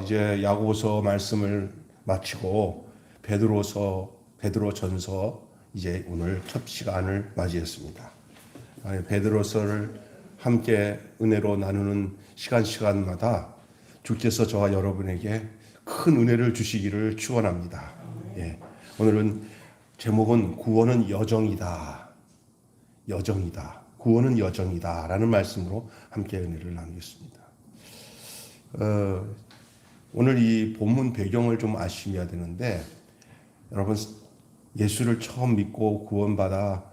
이제 야고보서 말씀을 마치고 베드로전서 이제 오늘 첫 시간을 맞이했습니다. 베드로서를 함께 은혜로 나누는 시간마다 주께서 저와 여러분에게 큰 은혜를 주시기를 축원합니다. 예, 오늘은 제목은 구원은 여정이다. 구원은 여정이다 라는 말씀으로 함께 은혜를 나누겠습니다. 오늘 이 본문 배경을 좀 아셔야 되는데, 여러분 예수를 처음 믿고 구원받아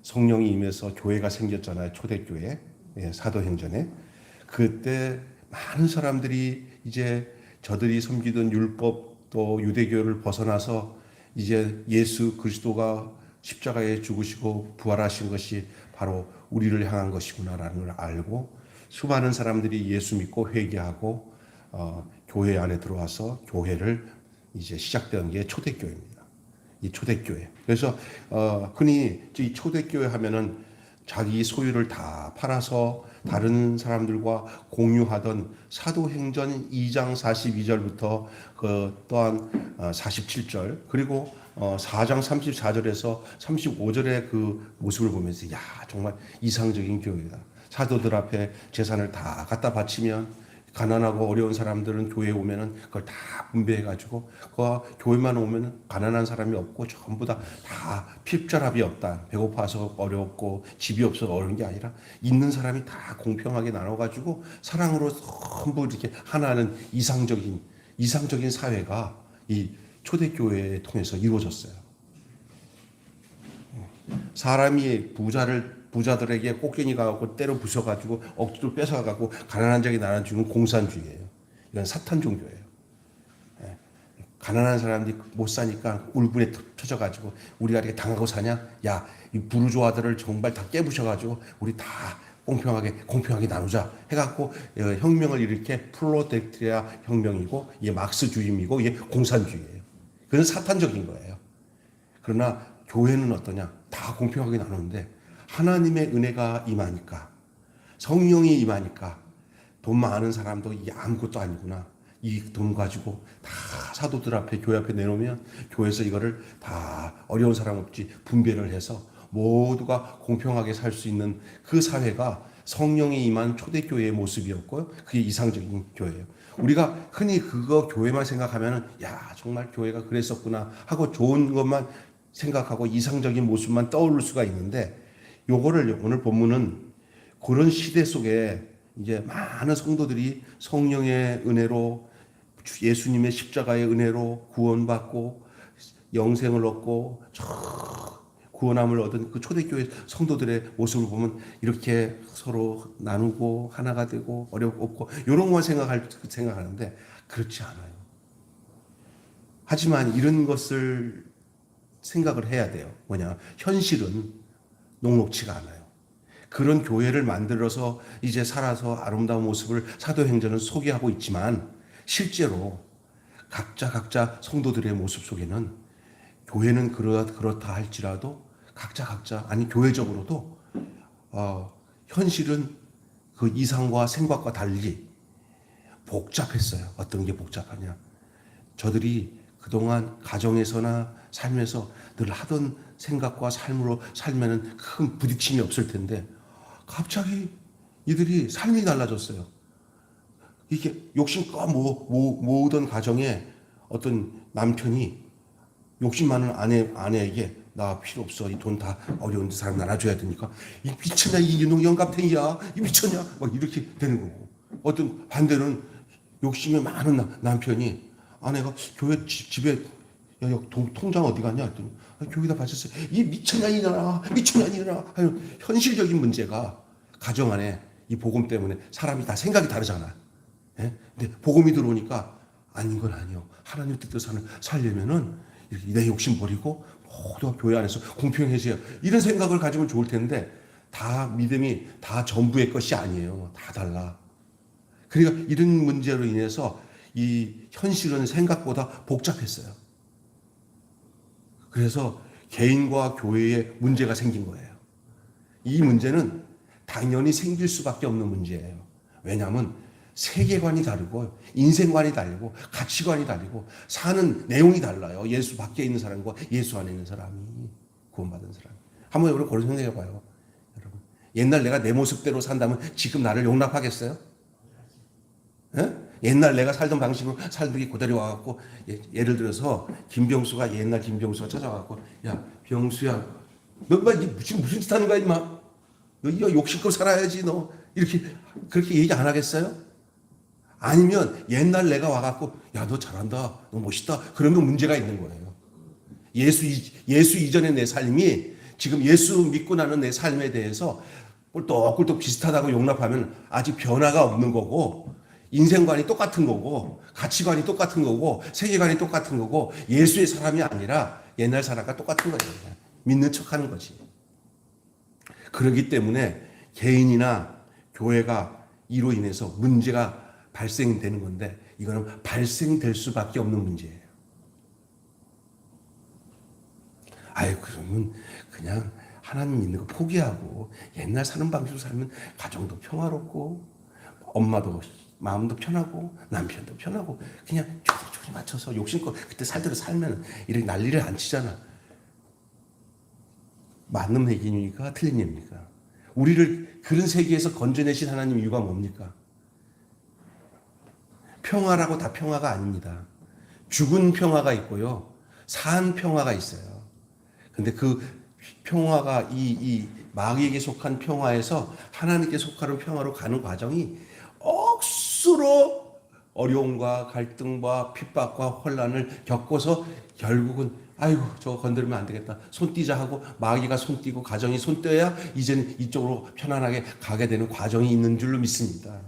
성령이 임해서 교회가 생겼잖아요. 초대교회, 사도행전에. 그때 많은 사람들이 이제 저들이 섬기던 율법 또 유대교를 벗어나서 이제 예수 그리스도가 십자가에 죽으시고 부활하신 것이 바로 우리를 향한 것이구나라는 걸 알고 수많은 사람들이 예수 믿고 회개하고 교회 안에 들어와서 교회를 이제 시작된 게 초대교회입니다. 이 초대교회. 그래서 흔히 이 초대교회 하면은 자기 소유를 다 팔아서 다른 사람들과 공유하던 사도행전 2장 42절부터 또한 47절 그리고 4장 34절에서 35절의 그 모습을 보면서 야, 정말 이상적인 교회다. 사도들 앞에 재산을 다 갖다 바치면 가난하고 어려운 사람들은 교회에 오면은 그걸 다 분배해가지고 그 교회만 오면은 가난한 사람이 없고 전부 다 필절합이 없다. 배고파서 어렵고 집이 없어서 어려운 게 아니라 있는 사람이 다 공평하게 나눠가지고 사랑으로 전부 이렇게 하나는 이상적인 사회가 이 초대교회를 통해서 이루어졌어요. 사람이 부자들에게 꽃갱이 가고 때려 부숴가지고 억지로 뺏어가고 가난한 자에게 나눠주는 공산주의예요. 이건 사탄 종교예요. 가난한 사람들이 못 사니까 울분에 터져가지고 우리가 이렇게 당하고 사냐? 야, 이 부르주아들을 정말 다 깨부셔가지고 우리 다 공평하게 나누자 해갖고 혁명을 일으켜 프롤레타리아 혁명이고 이게 막스주의이고 이게 공산주의예요. 그건 사탄적인 거예요. 그러나 교회는 어떠냐? 다 공평하게 나누는데 하나님의 은혜가 임하니까 성령이 임하니까 돈 많은 사람도 이게 아무것도 아니구나. 이 돈 가지고 다 사도들 앞에 교회 앞에 내놓으면 교회에서 이거를 다 어려운 사람 없이 분배를 해서 모두가 공평하게 살 수 있는 그 사회가 성령이 임한 초대교회의 모습이었고요. 그게 이상적인 교회예요. 우리가 흔히 그거 교회만 생각하면은 야, 정말 교회가 그랬었구나 하고 좋은 것만 생각하고 이상적인 모습만 떠오를 수가 있는데, 요거를 오늘 본문은 그런 시대 속에 이제 많은 성도들이 성령의 은혜로 예수님의 십자가의 은혜로 구원받고 영생을 얻고 구원함을 얻은 그 초대교회 성도들의 모습을 보면 이렇게 서로 나누고 하나가 되고 어렵고 이런 것만 생각하는데 그렇지 않아요. 하지만 이런 것을 생각을 해야 돼요. 뭐냐? 현실은 녹록치가 않아요. 그런 교회를 만들어서 이제 살아서 아름다운 모습을 사도행전은 소개하고 있지만 실제로 각자 성도들의 모습 속에는 교회는 그렇다 할지라도 각자 아니 교회적으로도 현실은 그 이상과 생각과 달리 복잡했어요. 어떤 게 복잡하냐? 저들이 그동안 가정에서나 삶에서 늘 하던 생각과 삶으로 살면은 큰 부딪힘이 없을 텐데 갑자기 이들이 삶이 달라졌어요. 이게 욕심껏 모으던 가정에 어떤 남편이 욕심 많은 아내에게 나 필요 없어. 이 돈 다 어려운 사람 나눠줘야 되니까 이 미쳤냐 이 영감탱이야 이 미쳤냐 막 이렇게 되는 거고, 어떤 반대로는 욕심이 많은 남편이 아내가 교회 집에 야, 통장 어디 갔냐 했더니 교회에다 바쳤어요. 이 미쳤냐 이년아 하는 현실적인 문제가 가정 안에 이 복음 때문에 사람이 다 생각이 다르잖아. 근데 복음이 들어오니까 아닌 건 아니요. 하나님 뜻대로 살려면은 내 욕심 버리고 모두 교회 안에서 공평해져야 이런 생각을 가지면 좋을 텐데 다 믿음이 다 전부의 것이 아니에요. 다 달라. 그러니까 이런 문제로 인해서 이 현실은 생각보다 복잡했어요. 그래서 개인과 교회에 문제가 생긴 거예요. 이 문제는 당연히 생길 수밖에 없는 문제예요. 왜냐하면 세계관이 다르고 인생관이 다르고 가치관이 다르고 사는 내용이 달라요. 예수 밖에 있는 사람과 예수 안에 있는 사람이, 구원받은 사람. 한번 여러분 그런 생각해 봐요. 여러분, 옛날 내가 내 모습대로 산다면 지금 나를 용납하겠어요? 예? 옛날 내가 살던 방식으로 살던 게 그대로 와갖고, 예를 들어서 김병수가, 옛날 김병수가 찾아와갖고, 야 병수야, 너 지금 무슨 짓 하는 거야 임마? 너 욕심껏 살아야지 너. 이렇게 그렇게 얘기 안 하겠어요? 아니면 옛날 내가 와갖고, 야 너 잘한다, 너 멋있다, 그러면 문제가 있는 거예요. 예수 이전의 내 삶이 지금 예수 믿고 나는 내 삶에 대해서 꿀떡꿀떡 비슷하다고 용납하면 아직 변화가 없는 거고, 인생관이 똑같은 거고, 가치관이 똑같은 거고, 세계관이 똑같은 거고, 예수의 사람이 아니라 옛날 사람과 똑같은 거예요. 믿는 척하는 거지. 그렇기 때문에 개인이나 교회가 이로 인해서 문제가 발생되는 건데, 이거는 발생될 수밖에 없는 문제예요. 그러면 그냥 하나님 믿는 거 포기하고 옛날 사는 방식으로 살면 가정도 평화롭고, 엄마도 마음도 편하고, 남편도 편하고, 그냥 조리 맞춰서 욕심껏 그때 살대로 살면 이렇게 난리를 안 치잖아. 맞는 얘기입니까? 틀린 얘기입니까? 우리를 그런 세계에서 건져내신 하나님 이유가 뭡니까? 평화라고 다 평화가 아닙니다. 죽은 평화가 있고요, 산 평화가 있어요. 근데 그 평화가 이 마귀에게 속한 평화에서 하나님께 속하는 평화로 가는 과정이 억수로 어려움과 갈등과 핍박과 혼란을 겪어서 결국은 저거 건드리면 안 되겠다, 손 떼자 하고 마귀가 손 떼고 가정이 손 떼야 이제는 이쪽으로 편안하게 가게 되는 과정이 있는 줄로 믿습니다.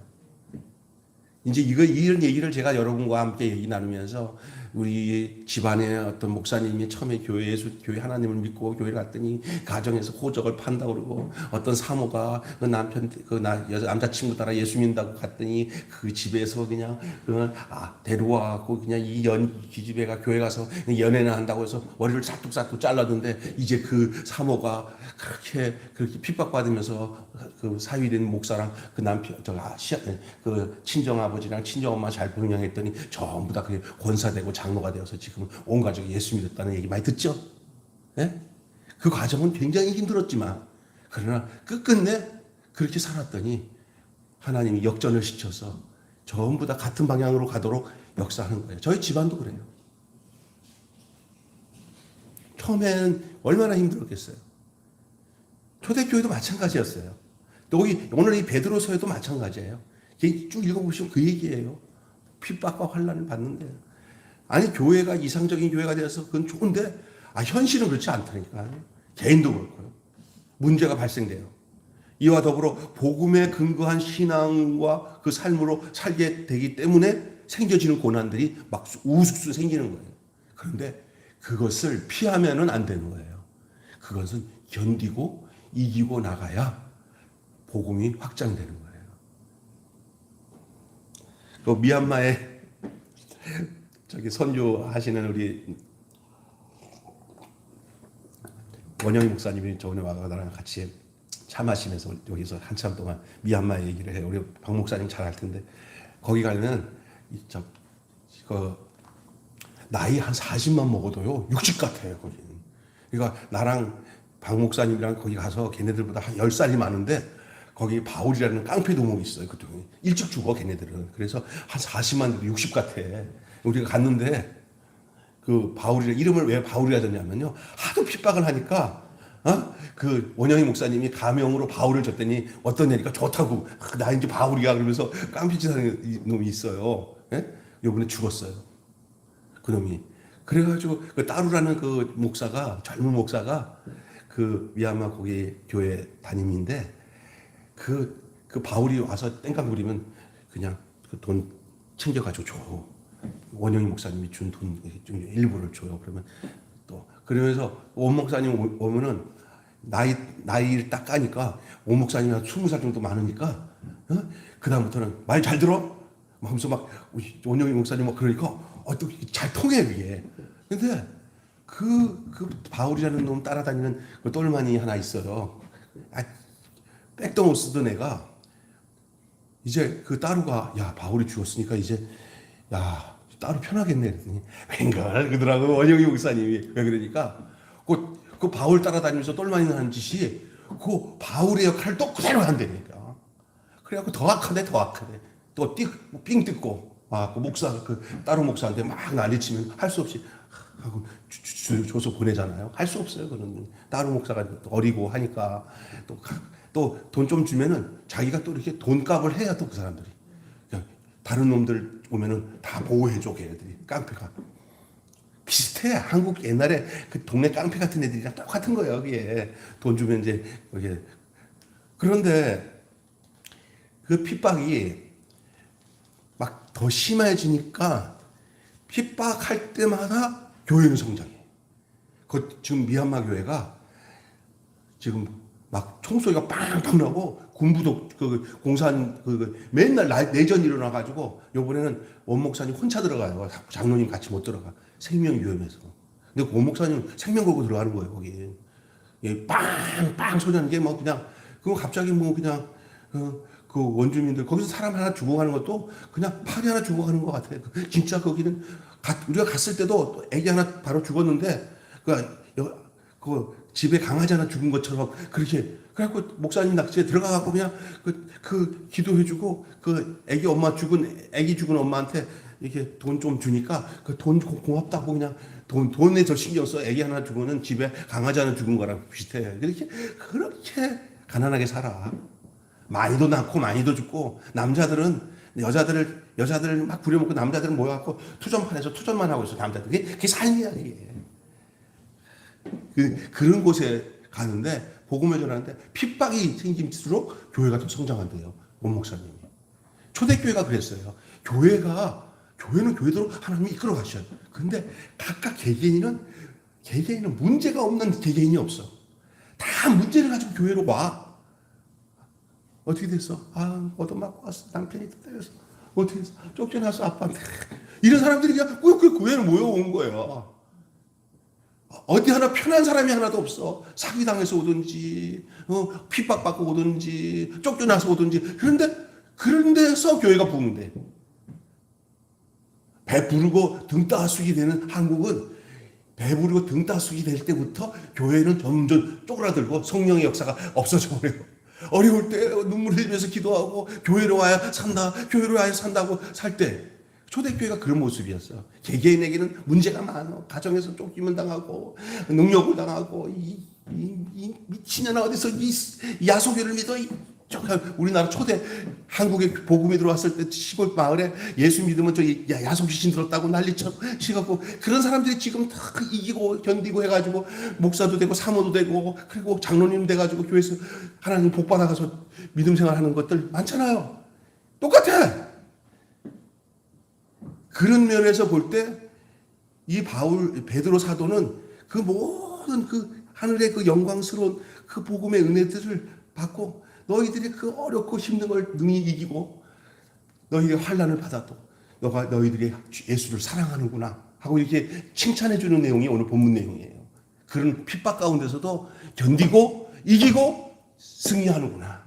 이제 이런 얘기를 제가 여러분과 함께 얘기 나누면서, 우리 집안의 어떤 목사님이 처음에 교회 하나님을 믿고 교회를 갔더니 가정에서 호적을 판다고 그러고, 어떤 사모가 그 남편 남자친구 따라 예수 믿는다고 갔더니 그 집에서 그냥 데려와갖고 그냥 이 집에가 교회 가서 연애나 한다고 해서 머리를 싹둑싹둑 잘랐는데, 이제 그 사모가 그렇게 핍박받으면서 그 사위된 목사랑 그 남편 그 친정 아버지랑 친정 엄마 잘 봉양했더니 전부 다 그 권사되고 장로가 되어서 지금 온 가족이 예수 믿었다는 얘기 많이 듣죠? 예? 그 과정은 굉장히 힘들었지만, 그러나 끝끝내 그렇게 살았더니 하나님이 역전을 시켜서 전부 다 같은 방향으로 가도록 역사하는 거예요. 저희 집안도 그래요. 처음에는 얼마나 힘들었겠어요. 초대교회도 마찬가지였어요. 또 오늘 이 베드로서에도 마찬가지예요. 쭉 읽어보시면 그 얘기예요. 핍박과 환난을 받는데, 교회가 이상적인 교회가 되어서 그건 좋은데, 현실은 그렇지 않다니까. 개인도 그렇고요. 문제가 발생돼요. 이와 더불어 복음에 근거한 신앙과 그 삶으로 살게 되기 때문에 생겨지는 고난들이 막 우수수 생기는 거예요. 그런데 그것을 피하면은 안 되는 거예요. 그것은 견디고 이기고 나가야 복음이 확장되는 거예요. 그 미얀마에 선교하시는 우리 원영희 목사님이 저번에 와서 나랑 같이 차 마시면서 여기서 한참 동안 미얀마 얘기를 해요. 우리 박 목사님 잘 알 텐데, 거기 가면 나이 한 40만 먹어도요 60 같아요 거기는. 그러니까 나랑 박 목사님이랑 거기 가서 걔네들보다 한 10살이 많은데, 거기 바울이라는 깡패 도목이 있어요. 그때 일찍 죽어 걔네들은. 그래서 한 40만 돼도 60 같아. 우리가 갔는데 그 바울이, 이름을 왜 바울이라 줬냐면요, 하도 핍박을 하니까 그 원영희 목사님이 가명으로 바울을 줬더니 어떤 애니까 좋다고, 나 이제 바울이야 그러면서 깡패짓 하는 놈이 있어요. 예? 요번에 죽었어요 그 놈이. 그래가지고 그 따루라는 그 목사가, 젊은 목사가 그 미얀마 거기 교회 담임인데, 그 바울이 와서 땡깡 부리면 그냥 그 돈 챙겨가지고 줘. 원영희 목사님이 준 돈 일부를 줘요. 그러면 또 그러면서 원 목사님 오면은 나이를 딱 까니까 원 목사님이 한 20살 정도 많으니까, 그 다음부터는 말 잘 들어? 하면서 막 원영희 목사님 막 그러니까 또 잘 통해 그게. 근데 그 바울이라는 놈 따라다니는 그 똘마니 하나 있어요. 백도 못 쓰던 애가 이제 그 따루가 야 바울이 죽었으니까 이제 야 따루 편하겠네 그랬더니 웬걸 그러더라고 원영이 목사님이. 왜 그러니까 그 바울 따라다니면서 똘마니 하는 짓이 그 바울의 역할을 또 그대로 한다니까. 그래갖고 더 악하네 더 악하네. 또 삥 뜯고 그 목사 그 따루 목사한테 막 난리치면 할 수 없이 하고 줘서 보내잖아요. 할 수 없어요. 그런 따루 목사가 어리고 하니까 또 돈 좀 주면은 자기가 또 이렇게 돈값을 해야 또 그 사람들이 그냥 다른 놈들 오면은 다 보호해줘 걔네들이. 깡패가 비슷해. 한국 옛날에 그 동네 깡패 같은 애들이랑 똑같은 거예요. 여기에 돈 주면 이제 이게. 그런데 그 핍박이 막 더 심해지니까 핍박할 때마다 교회는 성장해. 지금 미얀마 교회가 지금 막 총소리가 빵빵 나고 군부도 공산 맨날 내전 일어나가지고 요번에는 원 목사님 혼자 들어가요. 장로님 같이 못 들어가. 생명이 위험해서. 근데 원 목사님 생명 걸고 들어가는 거예요 거기. 예, 빵빵 소리 나는 게 뭐 그냥 그거 갑자기 뭐 그냥 그 원주민들 거기서 사람 하나 죽어가는 것도 그냥 파리 하나 죽어가는 것 같아요. 진짜 거기는 우리가 갔을 때도 애기 하나 바로 죽었는데 그 집에 강아지 하나 죽은 것처럼 그렇게. 그래갖고 목사님 낙지에 들어가갖고 그냥 그 기도해주고 그 애기 죽은 엄마한테 이렇게 돈 좀 주니까 그 돈 고맙다고 그냥 돈에 더 신경 써. 애기 하나 죽으면 집에 강아지 하나 죽은 거랑 비슷해. 그렇게 가난하게 살아. 많이도 낳고 많이도 죽고 남자들은 여자들을 막 부려먹고 남자들은 모여갖고 투전판에서 투전만 하고 있어. 남자들 그게 삶이야 이게. 그런 곳에 가는데 복음을 전하는데 핍박이 생길수록 교회가 더 성장한대요. 원 목사님이. 초대교회가 그랬어요. 교회는 교회대로 하나님이 이끌어 가셔요. 근데 각각 개개인은 문제가 없는 개개인이 없어. 다 문제를 가지고 교회로 와. 어떻게 됐어? 얻어맞고 왔어. 남편이 때려서. 어떻게 됐어? 쫓겨나서 아빠한테. 이런 사람들이 그냥 그 교회를 모여온 거예요. 어디 하나 편한 사람이 하나도 없어. 사기당해서 오든지, 핍박받고 오든지, 쫓겨나서 오든지. 그런 데서 교회가 부흥돼. 배부르고 등 따수기 되는 한국은 배부르고 등 따수기 될 때부터 교회는 점점 쪼그라들고 성령의 역사가 없어져 버려요. 어려울 때 눈물 흘리면서 기도하고 교회로 와야 산다, 교회로 와야 산다고 살 때 초대교회가 그런 모습이었어요. 개개인에게는 문제가 많아. 가정에서 쫓기면 당하고 능력을 당하고 이 미친년아 어디서 이 야소교를 믿어. 우리나라 초대 한국에 복음이 들어왔을 때 시골 마을에 예수 믿으면 저 야소 귀신 들었다고 난리치고 그런 사람들이 지금 다 이기고 견디고 해가지고 목사도 되고 사모도 되고 그리고 장로님 돼가지고 교회에서 하나님 복 받아가서 믿음 생활하는 것들 많잖아요. 똑같아. 그런 면에서 볼 때 이 베드로 사도는 그 모든 그 하늘의 그 영광스러운 그 복음의 은혜들을 받고 너희들이 그 어렵고 힘든 걸 능히 이기고 너희의 환난을 받아도 너희들이 예수를 사랑하는구나 하고 이렇게 칭찬해 주는 내용이 오늘 본문 내용이에요. 그런 핍박 가운데서도 견디고 이기고 승리하는구나.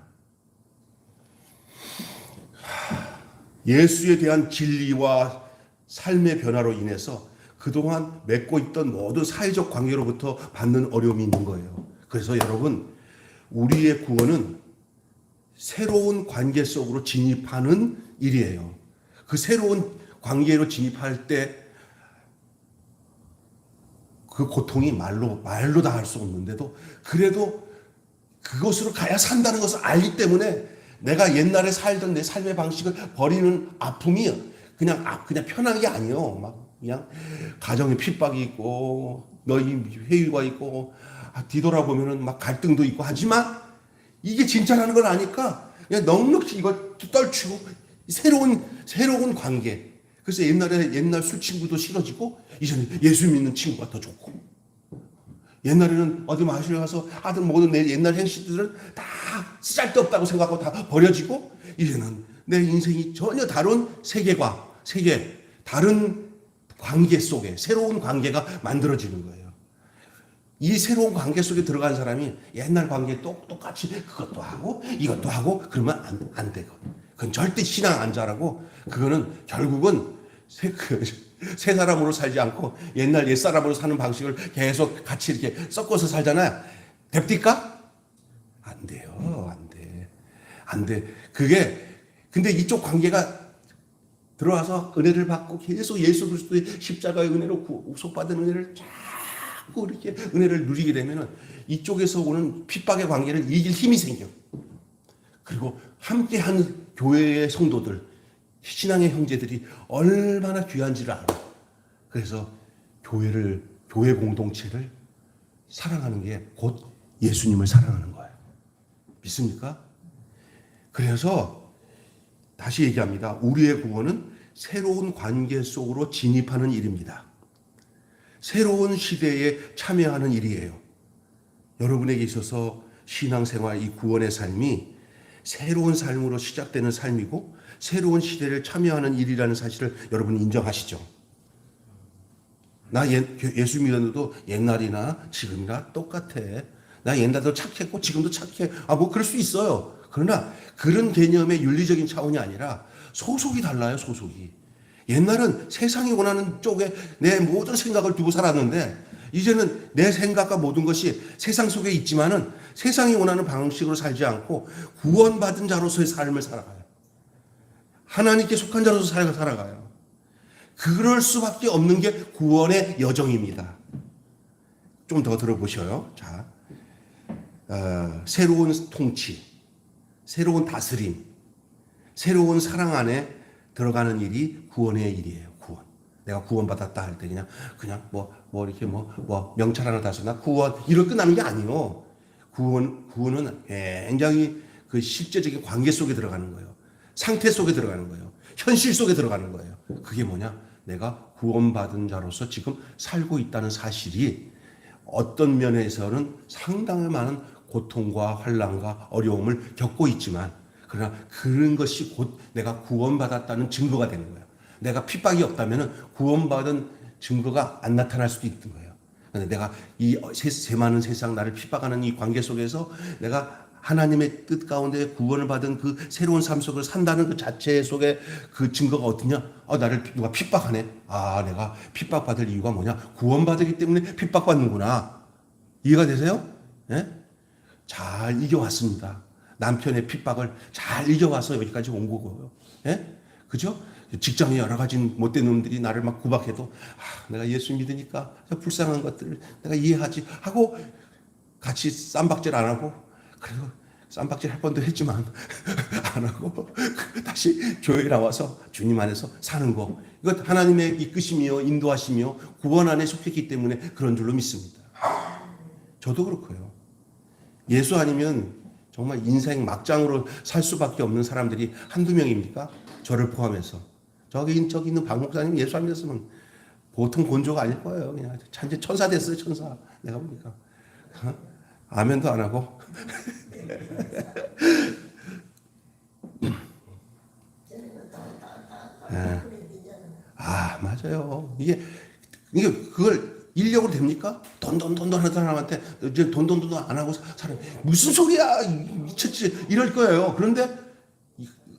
예수에 대한 진리와 삶의 변화로 인해서 그동안 맺고 있던 모든 사회적 관계로부터 받는 어려움이 있는 거예요. 그래서 여러분, 우리의 구원은 새로운 관계 속으로 진입하는 일이에요. 그 새로운 관계로 진입할 때 그 고통이 말로 다 할 수 없는데도 그래도 그것으로 가야 산다는 것을 알기 때문에 내가 옛날에 살던 내 삶의 방식을 버리는 아픔이 그냥 편한 게 아니에요. 막 그냥 가정에 핍박이 있고 너희 회유가 있고 뒤돌아보면은 막 갈등도 있고 하지만 이게 진짜라는 걸 아니까 그냥 넉넉히 이걸 떨치고 새로운 관계. 그래서 옛날 술 친구도 싫어지고 이제는 예수 믿는 친구가 더 좋고 옛날에는 어디 마시러 가서 하던 모든 내 옛날 행실들은 다 쓸데없다고 생각하고 다 버려지고 이제는 내 인생이 전혀 다른 다른 관계 속에 새로운 관계가 만들어지는 거예요. 이 새로운 관계 속에 들어간 사람이 옛날 관계에 똑같이 그것도 하고 이것도 하고 그러면 안 되고 그건 절대 신앙 안 자라고, 그거는 결국은 새 사람으로 살지 않고 옛날 옛 사람으로 사는 방식을 계속 같이 이렇게 섞어서 살잖아요. 됩니까? 안 돼요. 안 돼. 안 돼. 근데 이쪽 관계가 들어와서 은혜를 받고 계속 예수 그리스도의 십자가의 은혜로 속받은 은혜를 자꾸 이렇게 은혜를 누리게 되면은 이쪽에서 오는 핍박의 관계를 이길 힘이 생겨. 그리고 함께하는 교회의 성도들, 신앙의 형제들이 얼마나 귀한지를 알아. 그래서 교회 공동체를 사랑하는 게 곧 예수님을 사랑하는 거예요. 믿습니까? 그래서 다시 얘기합니다. 우리의 구원은 새로운 관계 속으로 진입하는 일입니다. 새로운 시대에 참여하는 일이에요. 여러분에게 있어서 신앙생활, 이 구원의 삶이 새로운 삶으로 시작되는 삶이고 새로운 시대를 참여하는 일이라는 사실을 여러분 인정하시죠? 나 예수 믿었는데도 옛날이나 지금이나 똑같아. 나 옛날도 착했고 지금도 착해. 뭐 그럴 수 있어요. 그러나 그런 개념의 윤리적인 차원이 아니라 소속이 달라요. 소속이. 옛날은 세상이 원하는 쪽에 내 모든 생각을 두고 살았는데 이제는 내 생각과 모든 것이 세상 속에 있지만은 세상이 원하는 방식으로 살지 않고 구원받은 자로서의 삶을 살아가요. 하나님께 속한 자로서 살아가요. 그럴 수밖에 없는 게 구원의 여정입니다. 좀 더 들어보셔요. 자, 새로운 통치, 새로운 다스림, 새로운 사랑 안에 들어가는 일이 구원의 일이에요. 구원. 내가 구원받았다 할 때 그냥 이렇게 명찰 하나 다스나 구원 이렇게 끝나는 게 아니에요. 구원은 굉장히 그 실제적인 관계 속에 들어가는 거예요. 상태 속에 들어가는 거예요. 현실 속에 들어가는 거예요. 그게 뭐냐? 내가 구원받은 자로서 지금 살고 있다는 사실이 어떤 면에서는 상당히 많은 고통과 환난과 어려움을 겪고 있지만 그러나 그런 것이 곧 내가 구원받았다는 증거가 되는 거예요. 내가 핍박이 없다면 구원받은 증거가 안 나타날 수도 있는 거예요. 그런데 내가 이 많은 세상 나를 핍박하는 이 관계 속에서 내가 하나님의 뜻 가운데 구원을 받은 그 새로운 삶 속을 산다는 그 자체 속에 그 증거가 어떠냐? 나를 누가 핍박하네. 내가 핍박받을 이유가 뭐냐? 구원받았기 때문에 핍박받는구나. 이해가 되세요? 예? 잘 이겨왔습니다. 남편의 핍박을 잘 이겨와서 여기까지 온 거고요. 예? 그죠? 직장에 여러 가지 못된 놈들이 나를 막 구박해도 내가 예수 믿으니까 불쌍한 것들을 내가 이해하지 하고 같이 쌈박질 안 하고 그리고 쌈박질 할 뻔도 했지만 안 하고 다시 교회에 나와서 주님 안에서 사는 거. 이것 하나님의 이끄심이요 인도하심이요 구원 안에 속했기 때문에 그런 줄로 믿습니다. 저도 그렇고요. 예수 아니면 정말 인생 막장으로 살 수밖에 없는 사람들이 한두 명입니까? 저를 포함해서. 저기 있는 박 목사님 예수 안 믿었으면 보통 곤조가 아닐 거예요. 그냥 찬제 천사 됐어요. 천사. 내가 보니까. 아멘도 안 하고. 네. 맞아요. 이게 그걸 인력으로 됩니까? 돈 하는 사람한테 이제 돈 안 하고 사람 무슨 소리야 미쳤지 이럴 거예요. 그런데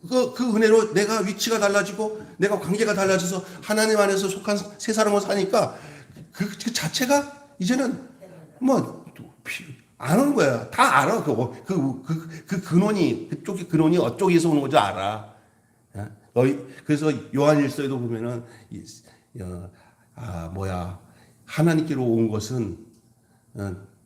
그 은혜로 내가 위치가 달라지고 내가 관계가 달라져서 하나님 안에서 속한 새 사람으로 사니까 그 자체가 이제는 아는 거야. 다 알아. 그 근원이 그쪽의 근원이 어쪽에서 오는 거지 알아. 그래서 요한일서에도 보면은 하나님께로 온 것은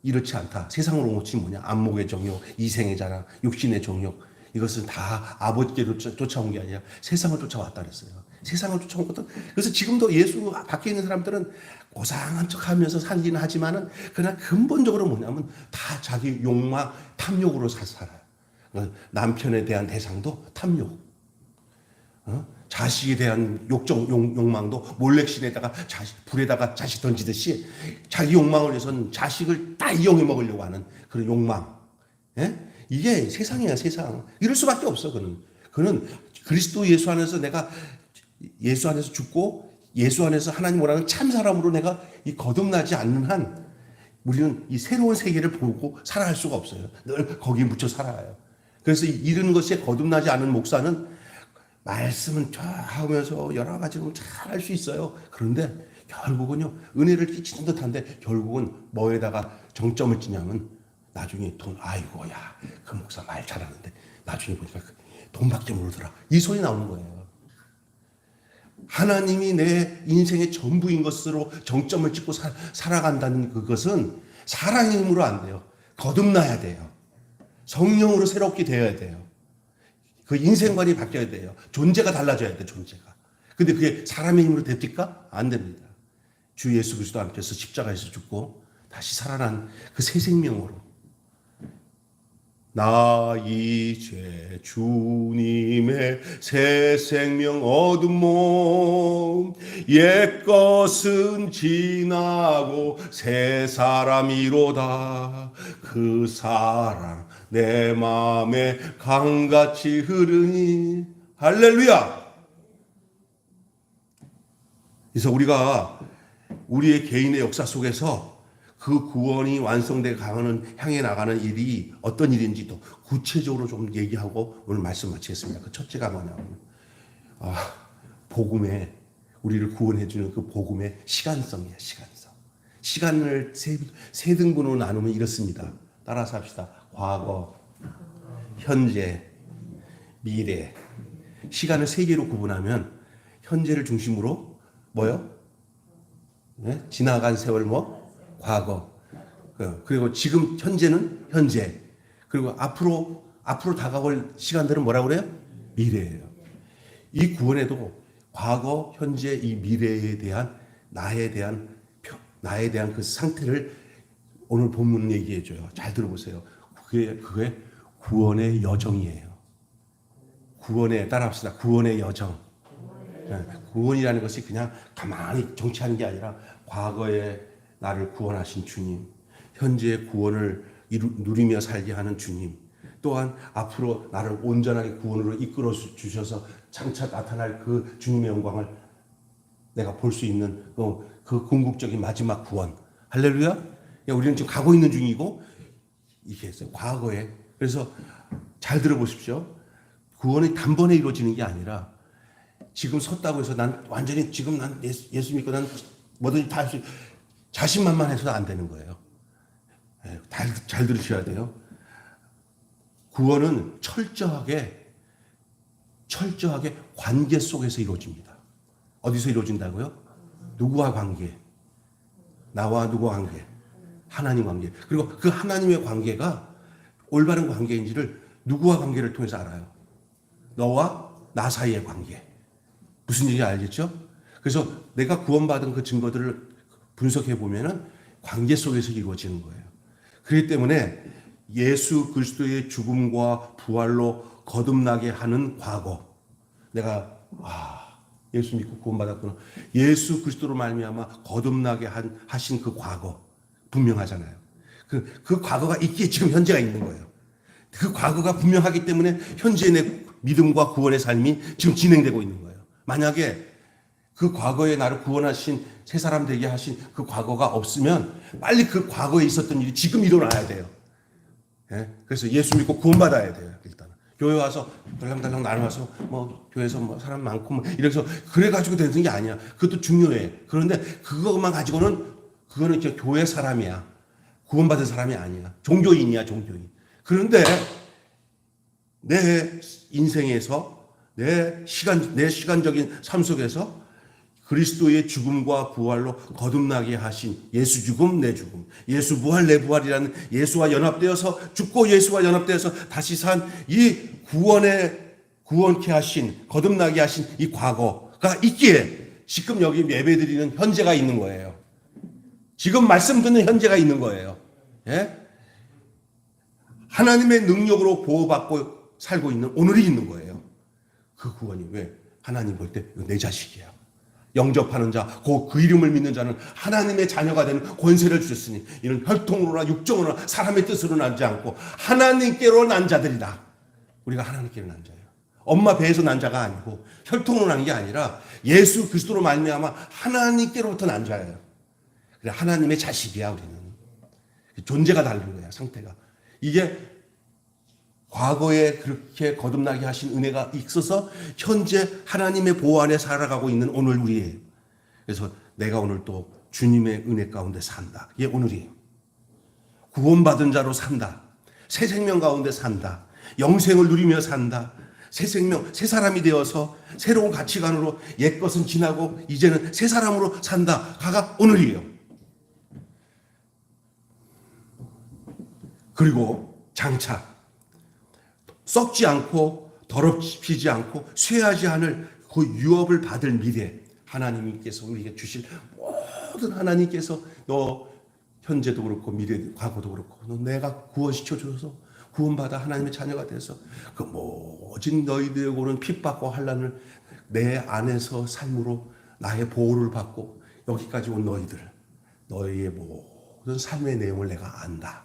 이렇지 않다. 세상으로 온 것이 뭐냐? 안목의 정욕, 이생의 자랑, 육신의 정욕. 이것은 다 아버지께로 쫓아온 게 아니라 세상을 쫓아왔다 그랬어요. 세상을 쫓아온 것도. 그래서 지금도 예수 밖에 있는 사람들은 고상한 척 하면서 살긴 하지만은 그러나 근본적으로 뭐냐면 다 자기 욕망, 탐욕으로 살아요. 남편에 대한 대상도 탐욕. 자식에 대한 욕망도 몰렉신에다가 불에다가 자식 던지듯이 자기 욕망을 위해서는 자식을 다 이용해 먹으려고 하는 그런 욕망. 예? 이게 세상이야, 세상. 이럴 수밖에 없어, 그는 그리스도 예수 안에서 내가 예수 안에서 죽고 예수 안에서 하나님 원하는 참 사람으로 내가 이 거듭나지 않는 한 우리는 이 새로운 세계를 보고 살아갈 수가 없어요. 늘 거기에 묻혀 살아요. 그래서 이런 것에 거듭나지 않은 목사는 말씀은 쫙 하면서 여러 가지로 잘 할 수 있어요. 그런데 결국은요, 은혜를 끼치는 듯한데 결국은 뭐에다가 정점을 찍냐면 나중에 돈, 아이고, 야, 그 목사 말 잘하는데 나중에 보니까 돈밖에 모르더라. 이 소리 나오는 거예요. 하나님이 내 인생의 전부인 것으로 정점을 찍고 살아간다는 그것은 사랑의 힘으로 안 돼요. 거듭나야 돼요. 성령으로 새롭게 되어야 돼요. 그 인생관이 바뀌어야 돼요. 존재가 달라져야 돼요. 존재가. 근데 그게 사람의 힘으로 됩니까? 안 됩니다. 주 예수 그리스도 앞에서 십자가에서 죽고 다시 살아난 그 새 생명으로 나 이제 주님의 새 생명 얻은 몸 옛것은 지나고 새 사람이로다 그 사랑 내 마음에 강같이 흐르니 할렐루야. 그래서 우리가 우리의 개인의 역사 속에서 그 구원이 완성돼 가는 향해 나가는 일이 어떤 일인지도 구체적으로 좀 얘기하고 오늘 말씀 마치겠습니다. 그 첫째가 뭐냐면 복음에 우리를 구원해 주는 그 복음의 시간성이에요. 시간성. 시간을 세 등분으로 나누면 이렇습니다. 따라서 합시다. 과거, 현재, 미래. 시간을 세 개로 구분하면 현재를 중심으로 뭐요? 네? 지나간 세월 뭐? 과거. 그리고 지금 현재는 현재. 그리고 앞으로 다가올 시간들은 뭐라고 그래요? 미래예요. 이 구원에도 과거, 현재, 이 미래에 대한 나에 대한 그 상태를 오늘 본문 얘기해 줘요. 잘 들어보세요. 그게 구원의 여정이에요. 따라합시다. 구원의 여정. 구원이라는 것이 그냥 가만히 정치하는 게 아니라 과거에 나를 구원하신 주님, 현재의 구원을 누리며 살게 하는 주님, 또한 앞으로 나를 온전하게 구원으로 이끌어 주셔서 장차 나타날 그 주님의 영광을 내가 볼 수 있는 그 궁극적인 마지막 구원. 할렐루야. 우리는 지금 가고 있는 중이고 이게 있어요. 과거에. 그래서 잘 들어보십시오. 구원이 단번에 이루어지는 게 아니라 지금 섰다고 해서 난 완전히 지금 난 예수 믿고 난 뭐든지 다 할 수 자신만만해서도 안 되는 거예요. 잘 들으셔야 돼요. 구원은 철저하게 관계 속에서 이루어집니다. 어디서 이루어진다고요? 누구와 관계? 나와 누구와 관계? 하나님 관계. 그리고 그 하나님의 관계가 올바른 관계인지를 누구와 관계를 통해서 알아요? 너와 나 사이의 관계. 무슨 얘기인지 알겠죠? 그래서 내가 구원받은 그 증거들을 분석해 보면은 관계 속에서 이루어지는 거예요. 그렇기 때문에 예수 그리스도의 죽음과 부활로 거듭나게 하는 과거. 내가 예수 믿고 구원받았구나. 예수 그리스도로 말미암아 거듭나게 하신 그 과거 분명하잖아요. 그 과거가 있기에 지금 현재가 있는 거예요. 그 과거가 분명하기 때문에 현재의 내 믿음과 구원의 삶이 지금 진행되고 있는 거예요. 만약에 그 과거에 나를 구원하신 새 사람 되게 하신 그 과거가 없으면 빨리 그 과거에 있었던 일이 지금 일어나야 돼요. 그래서 예수 믿고 구원받아야 돼요. 일단 교회 와서 달랑달랑 나눠서 교회에서 사람 많고 이래서 그래가지고 되는 게 아니야. 그것도 중요해. 그런데 그것만 가지고는 그거는 이제 교회 사람이야. 구원받은 사람이 아니야. 종교인이야, 종교인. 그런데 내 인생에서 내 시간적인 삶 속에서 그리스도의 죽음과 부활로 거듭나게 하신 예수 죽음, 내 죽음, 예수 부활, 내 부활이라는 예수와 연합되어서 죽고 예수와 연합되어서 다시 산 이 구원케 하신, 거듭나게 하신 이 과거가 있기에 지금 여기 예배드리는 현재가 있는 거예요. 지금 말씀 듣는 현재가 있는 거예요. 예? 하나님의 능력으로 보호받고 살고 있는 오늘이 있는 거예요. 그 구원이 왜? 하나님 볼 때 내 자식이야. 영접하는 자, 그 이름을 믿는 자는 하나님의 자녀가 되는 권세를 주셨으니 이는 혈통으로나 육정으로나 사람의 뜻으로 나지 않고 하나님께로 난 자들이다. 우리가 하나님께로 난 자예요. 엄마 배에서 난 자가 아니고 혈통으로 난 게 아니라 예수 그리스도로 말미암아 하나님께로부터 난 자예요. 그래 하나님의 자식이야 우리는. 존재가 다른 거야 상태가. 이게 과거에 그렇게 거듭나게 하신 은혜가 있어서 현재 하나님의 보호 안에 살아가고 있는 오늘 우리예요. 그래서 내가 오늘 또 주님의 은혜 가운데 산다. 이게 오늘이에요. 구원받은 자로 산다. 새 생명 가운데 산다. 영생을 누리며 산다. 새 생명, 새 사람이 되어서 새로운 가치관으로 옛것은 지나고 이제는 새 사람으로 산다. 가가 오늘이에요. 그리고 장차 썩지 않고 더럽히지 않고 쇠하지 않을 그 유업을 받을 미래, 하나님께서 우리에게 주실 모든 하나님께서 너 현재도 그렇고 미래 과거도 그렇고 너 내가 구원시켜줘서 구원받아 하나님의 자녀가 돼서 그 모진 너희들에게는 핍박과 환난을 내 안에서 삶으로 나의 보호를 받고 여기까지 온 너희들, 너희의 모든 삶의 내용을 내가 안다.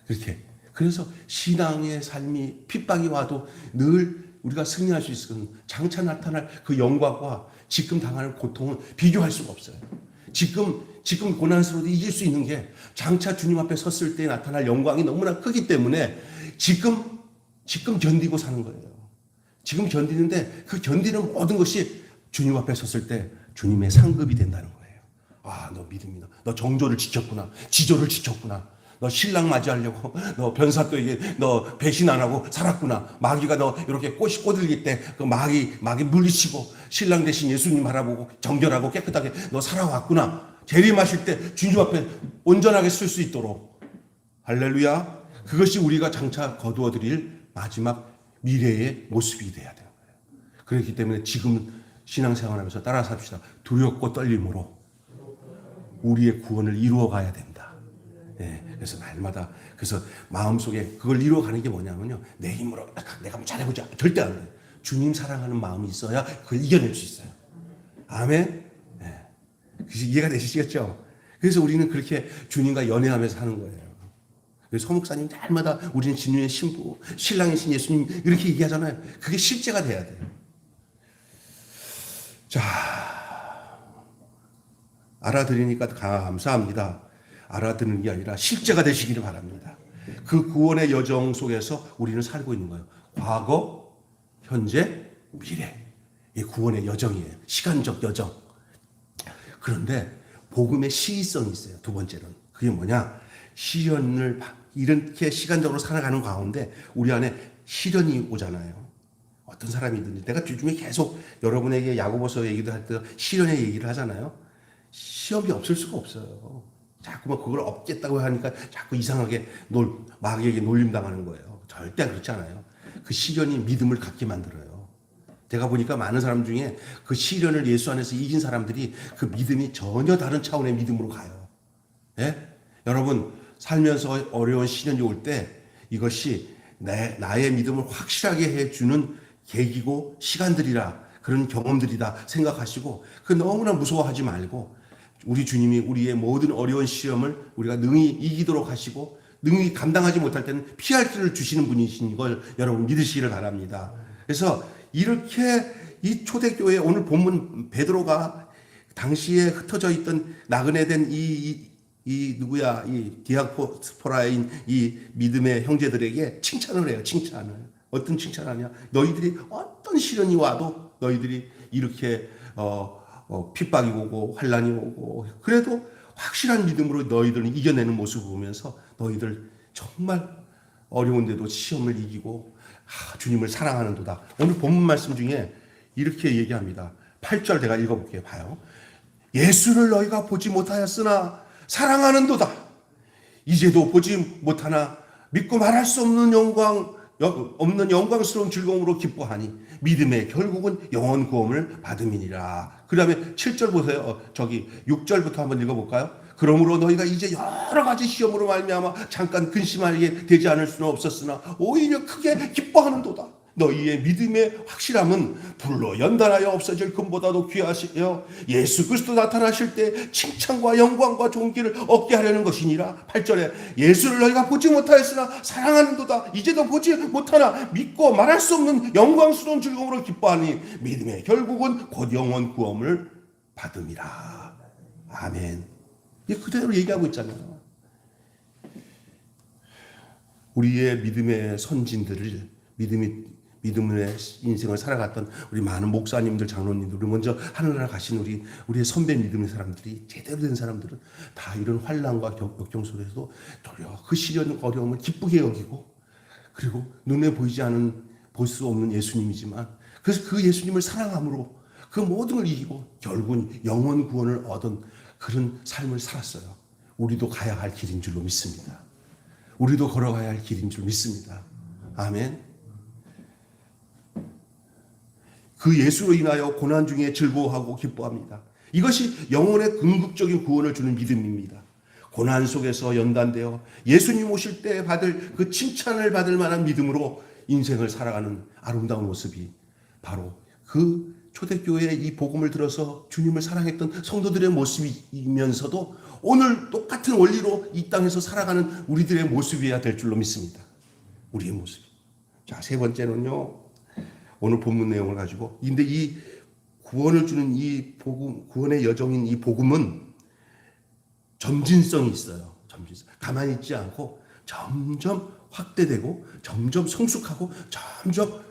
그렇게. 그래서 신앙의 삶이 핍박이 와도 늘 우리가 승리할 수 있는 장차 나타날 그 영광과 지금 당하는 고통은 비교할 수가 없어요. 지금 고난스러워도 이길 수 있는 게 장차 주님 앞에 섰을 때 나타날 영광이 너무나 크기 때문에 지금 견디고 사는 거예요. 지금 견디는데 그 견디는 모든 것이 주님 앞에 섰을 때 주님의 상급이 된다는 거예요. 아, 너 믿음이다. 너 정조를 지켰구나. 지조를 지켰구나. 너 신랑 맞이하려고 너 변사또에게 너 배신 안 하고 살았구나. 마귀가 너 이렇게 꽃이 꼬들길 때 그 마귀 물리치고 신랑 대신 예수님 바라보고 정결하고 깨끗하게 너 살아왔구나. 재림하실 때 주님 앞에 온전하게 쓸 수 있도록. 할렐루야. 그것이 우리가 장차 거두어드릴 마지막 미래의 모습이 돼야 되는 거예요. 그렇기 때문에 지금 신앙생활하면서 따라 삽시다. 두렵고 떨림으로 우리의 구원을 이루어 가야 된다. 네, 그래서 날마다 그래서 마음속에 그걸 이루어가는 게 뭐냐면요. 내 힘으로 내가 한번 잘해보자. 절대 안 돼. 주님 사랑하는 마음이 있어야 그걸 이겨낼 수 있어요. 아멘. 네. 그래서 이해가 되시겠죠? 그래서 우리는 그렇게 주님과 연애하면서 사는 거예요. 그래서 서목사님 날마다 우리는 진유의 신부, 신랑이신 예수님 이렇게 얘기하잖아요. 그게 실제가 돼야 돼요. 자, 알아들으니까 감사합니다. 알아듣는 게 아니라 실제가 되시기를 바랍니다. 그 구원의 여정 속에서 우리는 살고 있는 거예요. 과거, 현재, 미래. 이 구원의 여정이에요. 시간적 여정. 그런데 복음의 시의성이 있어요. 두 번째는. 그게 뭐냐? 시련을 이렇게 시간적으로 살아가는 가운데 우리 안에 시련이 오잖아요. 어떤 사람이든지. 내가 요즘에 계속 여러분에게 야고보서 얘기도 할 때 시련의 얘기를 하잖아요. 시험이 없을 수가 없어요. 자꾸만 그걸 없겠다고 하니까 자꾸 이상하게 마귀에게 놀림당하는 거예요. 절대 그렇지 않아요. 그 시련이 믿음을 갖게 만들어요. 제가 보니까 많은 사람 중에 그 시련을 예수 안에서 이긴 사람들이 그 믿음이 전혀 다른 차원의 믿음으로 가요. 예? 여러분 살면서 어려운 시련이 올 때 이것이 나의 믿음을 확실하게 해주는 계기고 시간들이라 그런 경험들이다 생각하시고 그 너무나 무서워하지 말고 우리 주님이 우리의 모든 어려운 시험을 우리가 능히 이기도록 하시고 능히 감당하지 못할 때는 피할 길을 주시는 분이신 걸 여러분 믿으시기를 바랍니다. 그래서 이렇게 이 초대교회 오늘 본문 베드로가 당시에 흩어져 있던 나그네 된 이 디아스포라인 이 믿음의 형제들에게 칭찬을 해요. 칭찬을. 어떤 칭찬하냐? 너희들이 어떤 시련이 와도 너희들이 이렇게 핍박이 오고 환난이 오고 그래도 확실한 믿음으로 너희들은 이겨내는 모습을 보면서 너희들 정말 어려운데도 시험을 이기고 주님을 사랑하는도다. 오늘 본문 말씀 중에 이렇게 얘기합니다. 8절 내가 읽어볼게요. 봐요. 예수를 너희가 보지 못하였으나 사랑하는도다. 이제도 보지 못하나 믿고 말할 수 없는 영광스러운 즐거움으로 기뻐하니 믿음의 결국은 영원 구원을 받음이니라. 그 다음에 7절 보세요. 6절부터 한번 읽어볼까요? 그러므로 너희가 이제 여러 가지 시험으로 말미암아 잠깐 근심하게 되지 않을 수는 없었으나 오히려 크게 기뻐하는도다. 너희의 믿음의 확실함은 불로 연단하여 없어질 금보다도 귀하시여 예수 그리스도 나타나실 때 칭찬과 영광과 존귀를 얻게 하려는 것이니라. 8절에 예수를 너희가 보지 못하였으나 사랑하는도다. 이제도 보지 못하나 믿고 말할 수 없는 영광스러운 즐거움으로 기뻐하니 믿음의 결국은 곧 영원 구원을 받음이라. 아멘. 이 그대로 얘기하고 있잖아요. 우리의 믿음의 선진들을 믿음의 인생을 살아갔던 우리 많은 목사님들, 장로님들, 우리 먼저 하늘나라 가신 우리의 선배 믿음의 사람들이, 제대로 된 사람들은 다 이런 환난과 역경 속에서도 도리어 그 시련 어려움을 기쁘게 여기고, 그리고 눈에 보이지 않은, 볼 수 없는 예수님이지만, 그래서 그 예수님을 사랑함으로 그 모든 걸 이기고 결국은 영원 구원을 얻은 그런 삶을 살았어요. 우리도 가야 할 길인 줄로 믿습니다. 우리도 걸어가야 할 길인 줄 믿습니다. 아멘. 그 예수로 인하여 고난 중에 즐거워하고 기뻐합니다. 이것이 영혼의 궁극적인 구원을 주는 믿음입니다. 고난 속에서 연단되어 예수님 오실 때 받을 그 칭찬을 받을 만한 믿음으로 인생을 살아가는 아름다운 모습이 바로 그 초대교회의 이 복음을 들어서 주님을 사랑했던 성도들의 모습이면서도 오늘 똑같은 원리로 이 땅에서 살아가는 우리들의 모습이어야 될 줄로 믿습니다. 우리의 모습. 자, 세 번째는요, 오늘 본문 내용을 가지고, 근데 이 구원을 주는 이 복음, 구원의 여정인 이 복음은 점진성이 있어요. 점진성. 가만히 있지 않고 점점 확대되고 점점 성숙하고 점점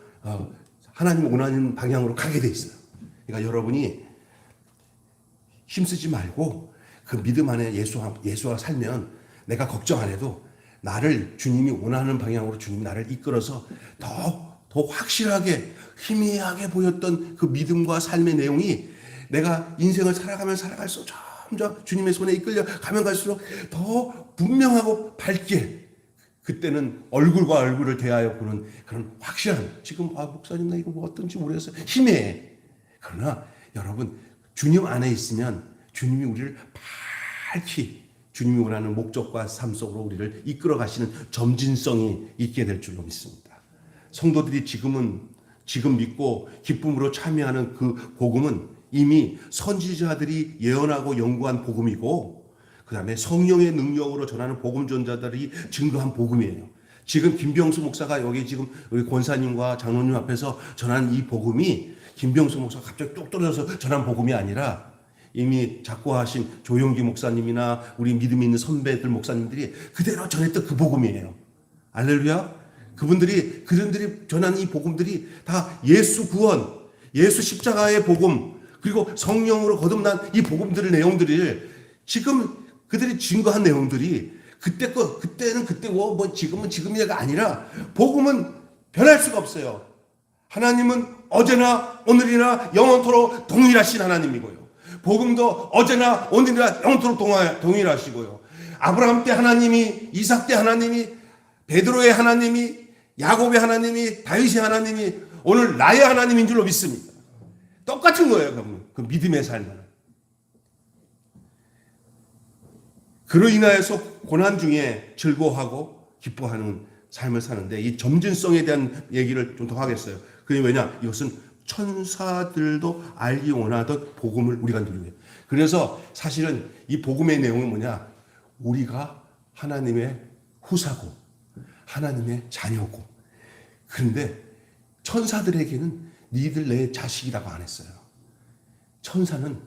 하나님 원하는 방향으로 가게 돼 있어요. 그러니까 여러분이 힘쓰지 말고 그 믿음 안에 예수와 살면 내가 걱정 안 해도 나를 주님이 원하는 방향으로 주님이 나를 이끌어서 더 확실하게 희미하게 보였던 그 믿음과 삶의 내용이 내가 인생을 살아가면 살아갈수록 점점 주님의 손에 이끌려 가면 갈수록 더 분명하고 밝게, 그때는 얼굴과 얼굴을 대하여 보는 그런 확실한, 지금 목사님 나 이거 뭐 어떤지 모르겠어요, 희미해. 그러나 여러분, 주님 안에 있으면 주님이 우리를 밝히 주님이 원하는 목적과 삶 속으로 우리를 이끌어 가시는 점진성이 있게 될 줄로 믿습니다. 성도들이 지금 믿고 기쁨으로 참여하는 그 복음은 이미 선지자들이 예언하고 연구한 복음이고, 그 다음에 성령의 능력으로 전하는 복음 전자들이 증거한 복음이에요. 지금 김병수 목사가 여기 지금 우리 권사님과 장로님 앞에서 전하는 이 복음이 김병수 목사가 갑자기 뚝 떨어져서 전한 복음이 아니라 이미 작고하신 조용기 목사님이나 우리 믿음이 있는 선배들 목사님들이 그대로 전했던 그 복음이에요. 할렐루야. 그분들이 전하는 이 복음들이 다 예수 구원, 예수 십자가의 복음, 그리고 성령으로 거듭난 이 복음들의 내용들을 지금 그들이 증거한 내용들이 그때는 그때고 뭐 지금은 지금이가 아니라, 복음은 변할 수가 없어요. 하나님은 어제나 오늘이나 영원토록 동일하신 하나님이고요. 복음도 어제나 오늘이나 영원토록 동일하시고요. 아브라함 때 하나님이, 이삭 때 하나님이, 베드로의 하나님이, 야곱의 하나님이, 다윗의 하나님이 오늘 나의 하나님인 줄로 믿습니다. 똑같은 거예요. 그 믿음의 삶은. 그로 인하여서 고난 중에 즐거워하고 기뻐하는 삶을 사는데, 이 점진성에 대한 얘기를 좀 더 하겠어요. 그게 왜냐? 이것은 천사들도 알기 원하던 복음을 우리가 누리는. 그래서 사실은 이 복음의 내용은 뭐냐? 우리가 하나님의 후사고 하나님의 자녀고. 그런데 천사들에게는 니들 내 자식이라고 안 했어요. 천사는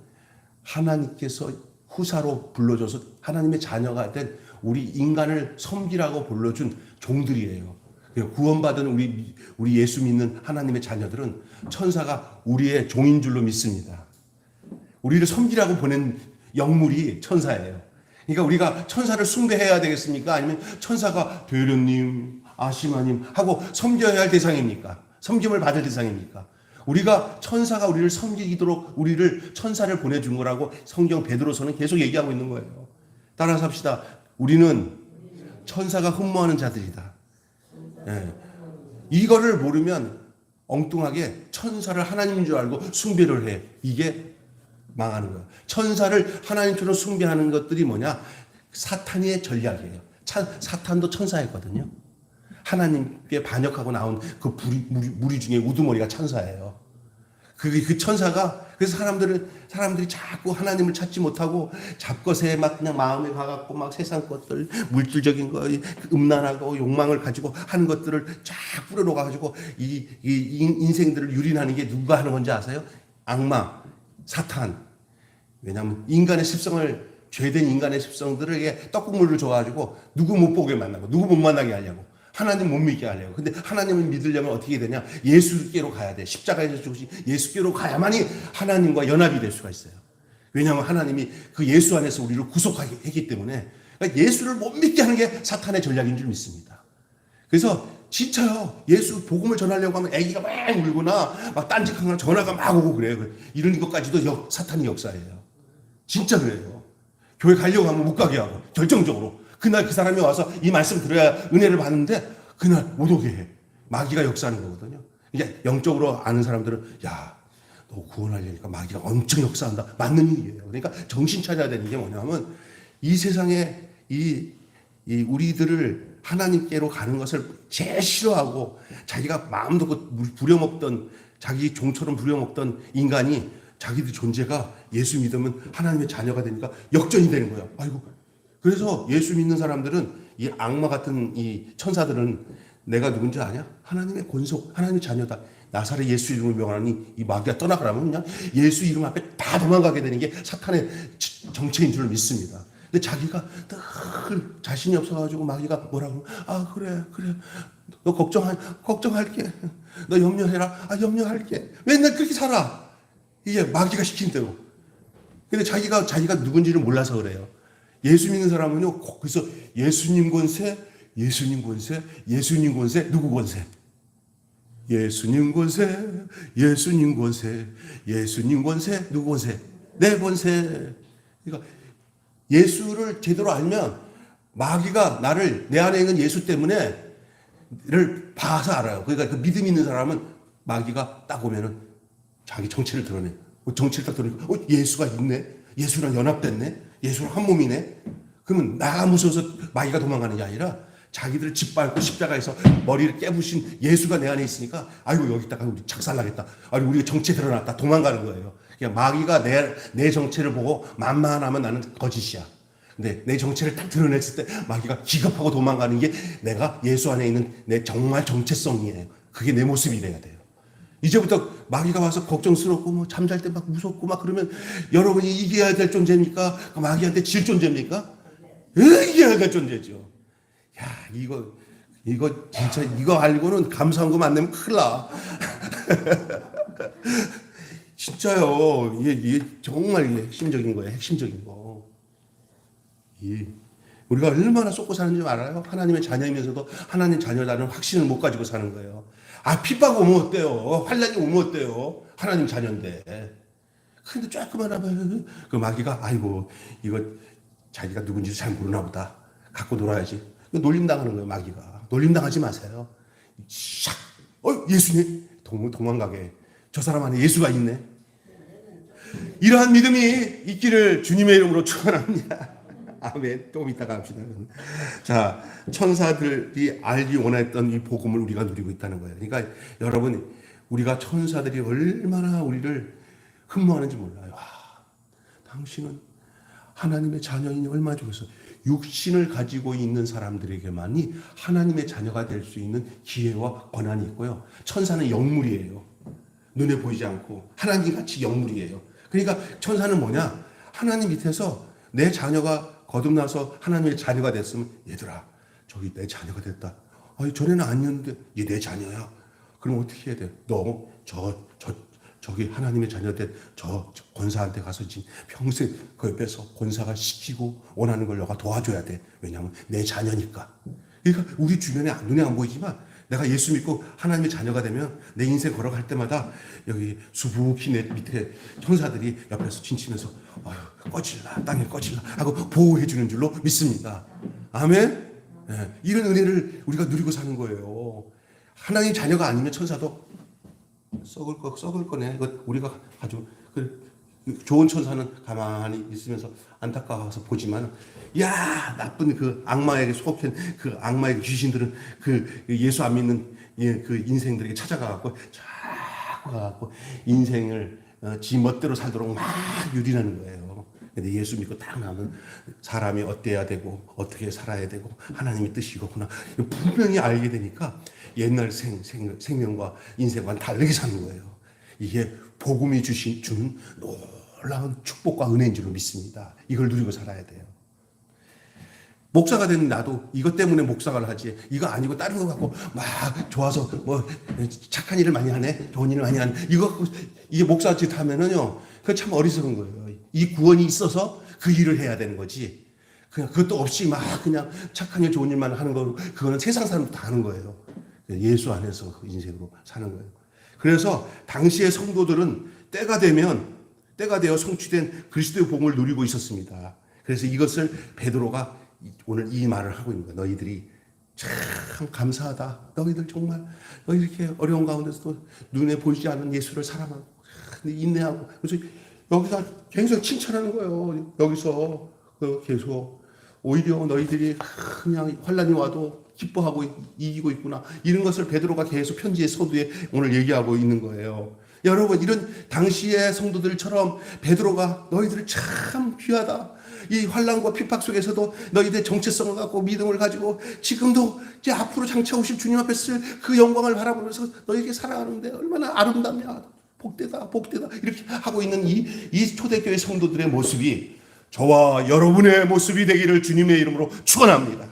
하나님께서 후사로 불러줘서 하나님의 자녀가 된 우리 인간을 섬기라고 불러준 종들이에요. 구원받은 우리 예수 믿는 하나님의 자녀들은 천사가 우리의 종인 줄로 믿습니다. 우리를 섬기라고 보낸 영물이 천사예요. 그러니까 우리가 천사를 숭배해야 되겠습니까? 아니면 천사가 대련님, 아시마님 하고 섬겨야 할 대상입니까? 섬김을 받을 대상입니까? 우리가 천사가 우리를 섬기도록 우리를 천사를 보내준 거라고 성경 베드로서는 계속 얘기하고 있는 거예요. 따라서 합시다. 우리는 천사가 흠모하는 자들이다. 네. 이거를 모르면 엉뚱하게 천사를 하나님인 줄 알고 숭배를 해. 이게 망하는 거예요. 천사를 하나님처럼 숭배하는 것들이 뭐냐? 사탄의 전략이에요. 사탄도 천사였거든요. 하나님께 반역하고 나온 그 무리 중에 우두머리가 천사예요. 그 천사가, 그래서 사람들이 자꾸 하나님을 찾지 못하고 잡것에 막 그냥 마음에 가갖고 막 세상 것들, 물질적인 거, 음란하고 욕망을 가지고 하는 것들을 쫙 뿌려놓아가지고 이 인생들을 유린하는 게 누가 하는 건지 아세요? 악마, 사탄. 왜냐하면 인간의 습성을, 죄된 인간의 습성들에게 떡국물을 줘가지고 누구 못 보게 만나고 누구 못 만나게 하려고. 하나님 못 믿게 하려고. 근데 하나님을 믿으려면 어떻게 되냐? 예수께로 가야 돼. 십자가에서 죽으신 예수께로 가야만이 하나님과 연합이 될 수가 있어요. 왜냐하면 하나님이 그 예수 안에서 우리를 구속하게 했기 때문에, 그러니까 예수를 못 믿게 하는 게 사탄의 전략인 줄 믿습니다. 그래서 진짜요. 예수 복음을 전하려고 하면 아기가 막 울거나 막 딴짓하거나 전화가 막 오고 그래요. 이런 것까지도 사탄의 역사예요. 진짜 그래요. 교회 가려고 하면 못 가게 하고 결정적으로 그날 그 사람이 와서 이 말씀 들어야 은혜를 받는데 그날 못 오게 해. 마귀가 역사하는 거거든요. 이게 영적으로 아는 사람들은 야, 너 구원하려니까 마귀가 엄청 역사한다. 맞는 일이에요. 그러니까 정신 차려야 되는 게 뭐냐면 이 세상에 이 우리들을 하나님께로 가는 것을 제일 싫어하고 자기가 마음도 부려먹던 자기 종처럼 부려먹던 인간이 자기들 존재가 예수 믿으면 하나님의 자녀가 되니까 역전이 되는 거야. 아이고. 그래서 예수 믿는 사람들은 이 악마 같은 이 천사들은 내가 누군지 아냐? 하나님의 권속, 하나님의 자녀다. 나사렛 예수 이름을 명하니 이 마귀가 떠나가라면 그냥 예수 이름 앞에 다 도망가게 되는 게 사탄의 정체인 줄 믿습니다. 근데 자기가 늘 자신이 없어가지고 마귀가 뭐라고, 아, 그래. 너 걱정할게. 너 염려해라. 아, 염려할게. 맨날 그렇게 살아. 이게 마귀가 시킨 대로. 근데 자기가 누군지를 몰라서 그래요. 예수 믿는 사람은요, 그래서 예수님 권세, 누구 권세? 예수님 권세, 누구 권세? 내 권세. 그러니까 예수를 제대로 알면 마귀가 나를 내 안에 있는 예수 때문에 를 봐서 알아요. 그러니까 그 믿음 있는 사람은 마귀가 딱 오면은 자기 정체를 드러내. 정체를 딱 드러내고 예수가 있네. 예수랑 연합됐네. 예수랑 한 몸이네. 그러면 나가 무서워서 마귀가 도망가는 게 아니라 자기들을 짓밟고 십자가에서 머리를 깨부신 예수가 내 안에 있으니까 아이고 여기 있다가 우리 착살나겠다. 아이고 우리가 정체 드러났다. 도망가는 거예요. 그냥 마귀가 내 정체를 보고 만만하면 나는 거짓이야. 근데 내 정체를 딱 드러냈을 때 마귀가 기겁하고 도망가는 게 내가 예수 안에 있는 내 정말 정체성이에요. 그게 내 모습이 돼야 돼요. 이제부터 마귀가 와서 걱정스럽고 뭐 잠잘 때 막 무섭고 막 그러면 여러분이 이겨야 될 존재입니까? 그 마귀한테 질 존재입니까? 이겨야 될 존재죠. 야, 이거 진짜 이거 알고는 감사한금 안 내면 큰일 나. 진짜요. 이게 정말 핵심적인 거예요. 핵심적인 거. 우리가 얼마나 쏟고 사는지 알아요? 하나님의 자녀이면서도 하나님 자녀라는 확신을 못 가지고 사는 거예요. 아, 핍박 오면 어때요? 환란이 오면 어때요? 하나님 자녀인데. 근데 조금만 하면 그 마귀가 아이고 이거 자기가 누군지 잘 모르나 보다. 갖고 놀아야지. 놀림당하는 거예요, 마귀가. 놀림당하지 마세요. 샥! 예수님! 도망가게. 저 사람 안에 예수가 있네. 이러한 믿음이 있기를 주님의 이름으로 축원합니다. 아멘. 좀 이따가 합시다. 자, 천사들이 알기 원했던 이 복음을 우리가 누리고 있다는 거예요. 그러니까 여러분, 우리가 천사들이 얼마나 우리를 흠모하는지 몰라요. 당신은 하나님의 자녀이니 얼마나 좋겠어. 육신을 가지고 있는 사람들에게만이 하나님의 자녀가 될 수 있는 기회와 권한이 있고요. 천사는 영물이에요. 눈에 보이지 않고 하나님같이 영물이에요. 그러니까 천사는 뭐냐? 하나님 밑에서 내 자녀가 거듭나서 하나님의 자녀가 됐으면 얘들아 저기 내 자녀가 됐다. 전에는 아니었는데 얘 내 자녀야. 그럼 어떻게 해야 돼? 너 저기 하나님의 자녀된 저 권사한테 가서 평생 그 옆에서 권사가 시키고 원하는 걸 너가 도와줘야 돼. 왜냐하면 내 자녀니까. 그러니까 우리 주변에 눈에 안 보이지만 내가 예수 믿고 하나님의 자녀가 되면 내 인생 걸어갈 때마다 여기 수북히 내 밑에 천사들이 옆에서 진치면서 꺼질라 땅에 꺼질라 하고 보호해 주는 줄로 믿습니다. 아멘. 네, 이런 은혜를 우리가 누리고 사는 거예요. 하나님 자녀가 아니면 천사도 썩을 거네. 우리가 아주 좋은 천사는 가만히 있으면서 안타까워서 보지만, 야 나쁜 그 악마에게 속한 그 악마의 귀신들은 그 예수 안 믿는 그 인생들에게 찾아가갖고 자꾸 가갖고 인생을 지 멋대로 살도록 막 유린하는 거예요. 근데 예수 믿고 딱 나면 사람이 어때야 되고 어떻게 살아야 되고 하나님의 뜻이 이거구나 분명히 알게 되니까 옛날 생명과 인생과는 다르게 사는 거예요. 이게 복음이 주는 놀라운 축복과 은혜인 줄로 믿습니다. 이걸 누리고 살아야 돼요. 목사가 된 나도 이것 때문에 목사를 하지, 이거 아니고 다른 거 갖고 막 좋아서 뭐 착한 일을 많이 하네, 좋은 일을 많이 하네, 이거 갖고 이게 목사 짓 하면은요, 그거 참 어리석은 거예요. 이 구원이 있어서 그 일을 해야 되는 거지, 그냥 그것도 없이 막 그냥 착한 일 좋은 일만 하는 거, 그거는 세상 사람도 다 하는 거예요. 예수 안에서 그 인생으로 사는 거예요. 그래서 당시의 성도들은 때가 되어 성취된 그리스도의 복음을 누리고 있었습니다. 그래서 이것을 베드로가 오늘 이 말을 하고 있는 거예요. 너희들이 참 감사하다. 너희들 정말 너희 이렇게 어려운 가운데서도 눈에 보이지 않는 예수를 사랑하고 인내하고, 그래서 여기서 계속 칭찬하는 거예요. 여기서 계속 오히려 너희들이 그냥 환난이 와도 기뻐하고 이기고 있구나, 이런 것을 베드로가 계속 편지의 서두에 오늘 얘기하고 있는 거예요. 여러분, 이런 당시의 성도들처럼 베드로가 너희들 참 귀하다, 이 환난과 핍박 속에서도 너희들의 정체성을 갖고 믿음을 가지고 지금도 이제 앞으로 장차 오실 주님 앞에 쓸 그 영광을 바라보면서 너희에게 사랑하는데 얼마나 아름답냐, 복되다 복되다, 이렇게 하고 있는 이 초대교회 성도들의 모습이 저와 여러분의 모습이 되기를 주님의 이름으로 축원합니다.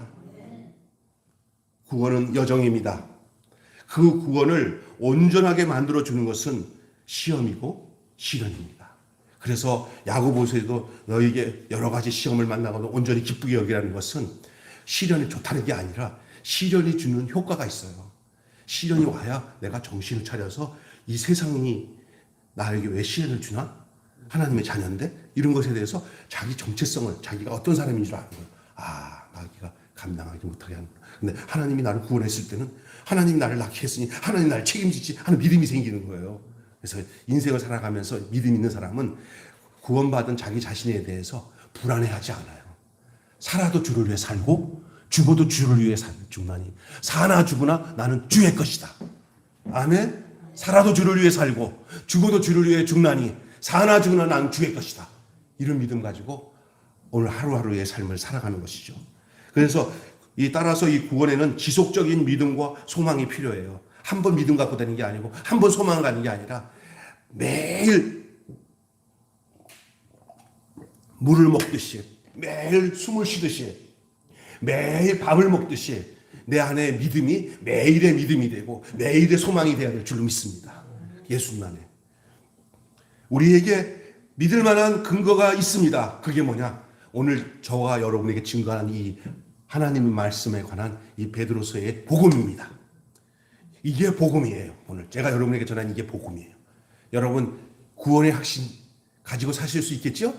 구원은 여정입니다. 그 구원을 온전하게 만들어주는 것은 시험이고 시련입니다. 그래서 야고보서에도 너에게 여러 가지 시험을 만나고도 온전히 기쁘게 여기라는 것은 시련이 좋다는 게 아니라 시련이 주는 효과가 있어요. 시련이 와야 내가 정신을 차려서 이 세상이 나에게 왜 시련을 주나? 하나님의 자녀인데? 이런 것에 대해서 자기 정체성을, 자기가 어떤 사람인 줄 아는 거예요. 아, 나기가 감당하지 못하게 하는구나. 근데 하나님이 나를 구원했을 때는 하나님이 나를 낳게 했으니 하나님이 나를 책임지지 하는 믿음이 생기는 거예요. 그래서 인생을 살아가면서 믿음 있는 사람은 구원받은 자기 자신에 대해서 불안해하지 않아요. 살아도 주를 위해 살고 죽어도 주를 위해 죽나니 사나 죽으나 나는 주의 것이다. 아멘. 살아도 주를 위해 살고 죽어도 주를 위해 죽나니 사나 죽으나 나는 주의 것이다. 이런 믿음 가지고 오늘 하루하루의 삶을 살아가는 것이죠. 그래서 따라서 이 구원에는 지속적인 믿음과 소망이 필요해요. 한 번 믿음 갖고 되는 게 아니고 한 번 소망을 갖는 게 아니라 매일 물을 먹듯이, 매일 숨을 쉬듯이, 매일 밥을 먹듯이 내 안에 믿음이 매일의 믿음이 되고 매일의 소망이 되어야 될 줄로 믿습니다. 예수님 안에 우리에게 믿을 만한 근거가 있습니다. 그게 뭐냐? 오늘 저와 여러분에게 증거하는 이 하나님의 말씀에 관한 이 베드로서의 복음입니다. 이게 복음이에요. 오늘 제가 여러분에게 전한 이게 복음이에요. 여러분, 구원의 확신 가지고 사실 수 있겠죠?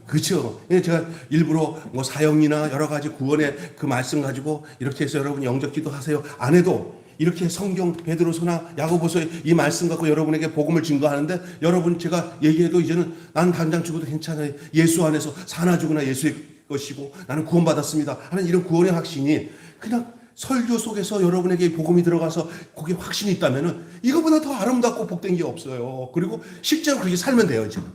그렇죠. 제가 일부러 뭐 사형이나 여러 가지 구원의 그 말씀 가지고 이렇게 해서 여러분 영접 기도하세요 안 해도 이렇게 성경 베드로서나 야고보서의 이 말씀 갖고 여러분에게 복음을 증거하는데, 여러분 제가 얘기해도 이제는 난 당장 죽어도 괜찮아요. 예수 안에서 사나 죽으나 예수의 것이고 나는 구원받았습니다 하는 이런 구원의 확신이 그냥 설교 속에서 여러분에게 복음이 들어가서 거기에 확신이 있다면은 이거보다 더 아름답고 복된 게 없어요. 그리고 실제로 그렇게 살면 돼요. 지금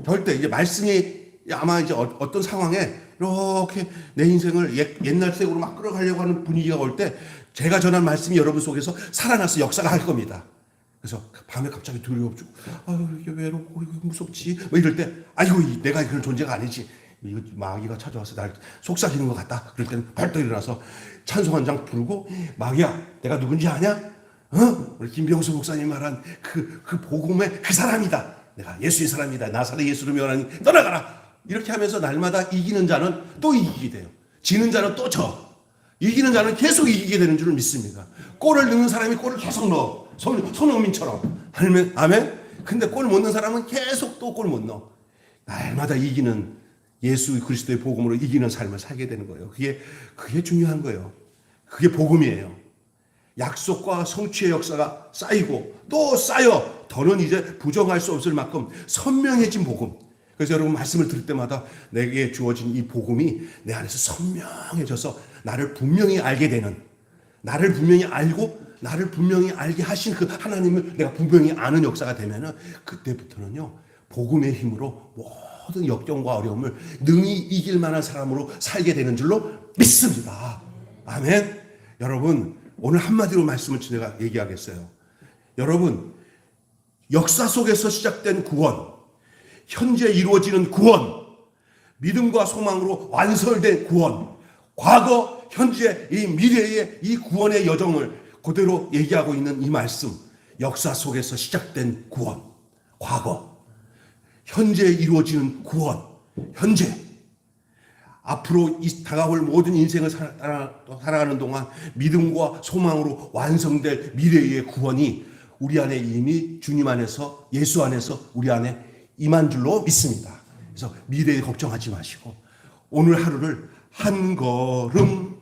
절대 이제 말씀이 아마 이제 어떤 상황에 이렇게 내 인생을 옛날 색으로 막 끌어가려고 하는 분위기가 올 때 제가 전한 말씀이 여러분 속에서 살아나서 역사가 할 겁니다. 그래서 밤에 갑자기 두려워지고 아유 이게 외롭고 이거 무섭지 뭐 이럴 때 아이고 내가 그런 존재가 아니지, 이거 마귀가 찾아와서 날 속삭이는 것 같다. 그럴 때는 벌떡 일어나서 찬송 한 장 부르고, 마귀야 내가 누군지 아냐? 우리 김병수 목사님 말한 그 복음의 그 사람이다. 내가 예수의 사람이다. 나사렛 예수를 명하니 떠나가라. 이렇게 하면서 날마다 이기는 자는 또 이기게 돼요. 지는 자는 또 져. 이기는 자는 계속 이기게 되는 줄을 믿습니다. 골을 넣는 사람이 골을 계속 넣어. 손흥민처럼. 아멘? 근데 골 못 넣는 사람은 계속 또 골 못 넣어. 날마다 이기는 예수 그리스도의 복음으로 이기는 삶을 살게 되는 거예요. 그게 중요한 거예요. 그게 복음이에요. 약속과 성취의 역사가 쌓이고 또 쌓여 더는 이제 부정할 수 없을 만큼 선명해진 복음. 그래서 여러분 말씀을 들을 때마다 내게 주어진 이 복음이 내 안에서 선명해져서 나를 분명히 알게 되는, 나를 분명히 알고 나를 분명히 알게 하신 그 하나님을 내가 분명히 아는 역사가 되면은 그때부터는요 복음의 힘으로 모든 역경과 어려움을 능히 이길 만한 사람으로 살게 되는 줄로 믿습니다. 아멘. 여러분 오늘 한마디로 말씀을 제가 얘기하겠어요. 여러분 역사 속에서 시작된 구원, 현재 이루어지는 구원, 믿음과 소망으로 완성된 구원, 과거, 현재, 이 미래의 이 구원의 여정을 그대로 얘기하고 있는 이 말씀, 역사 속에서 시작된 구원, 과거, 현재 이루어지는 구원, 현재, 앞으로 다가올 모든 인생을 살아가는 동안 믿음과 소망으로 완성될 미래의 구원이 우리 안에 이미 주님 안에서, 예수 안에서 우리 안에 임한 줄로 믿습니다. 그래서 미래에 걱정하지 마시고 오늘 하루를 한 걸음